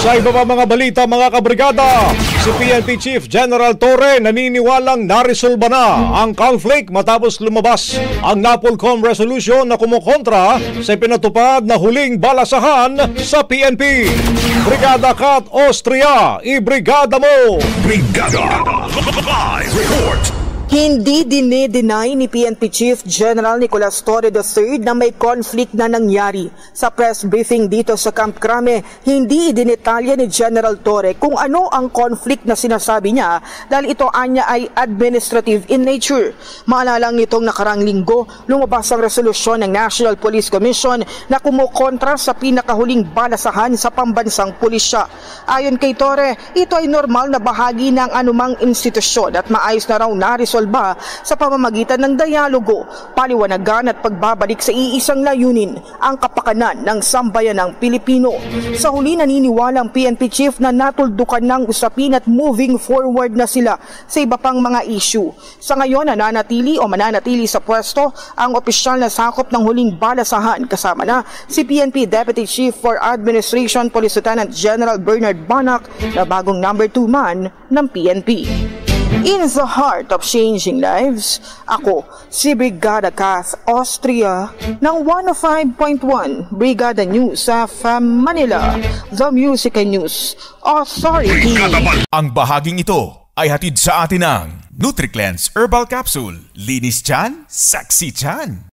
Sa iba pa mga balita mga kabrigada, si PNP Chief General Torre naniniwalang naresolba na ang conflict matapos lumabas ang NAPOLCOM resolution na kumukontra sa pinatupad na huling balasahan sa PNP. Brigada Kat Austria, ibrigada mo! Brigada Live Report. Hindi dinideny ni PNP Chief General Nicolas Torre III na may conflict na nangyari. Sa press briefing dito sa Camp Crame, hindi idinetalya ni General Torre kung ano ang conflict na sinasabi niya dahil ito anya ay administrative in nature. Maalala nitong nakarang linggo, lumabas ang resolusyon ng National Police Commission na kumukontra sa pinakahuling balasahan sa pambansang pulisya. Ayon kay Torre, ito ay normal na bahagi ng anumang institusyon at maayos na raw naresolba sa pamamagitan ng dialogo, paliwanagan at pagbabalik sa iisang layunin, ang kapakanan ng sambayanang Pilipino. Sa huli, naniniwala ang PNP Chief na natuldukan ng usapin at moving forward na sila sa iba pang mga issue. Sa ngayon, mananatili sa pwesto ang opisyal na sakop ng huling balasahan kasama na si PNP Deputy Chief for Administration Police Lieutenant General Bernard Banac na bagong number 2 man ng PNP. In the heart of changing lives, ako si Brigada Kat Austria ng 105.1 Brigada News sa Manila, The Music and News Authority. Ang bahaging ito ay hatid sa atin ng NutriCleanse Herbal Capsule. Linis tiyan, sexy tiyan.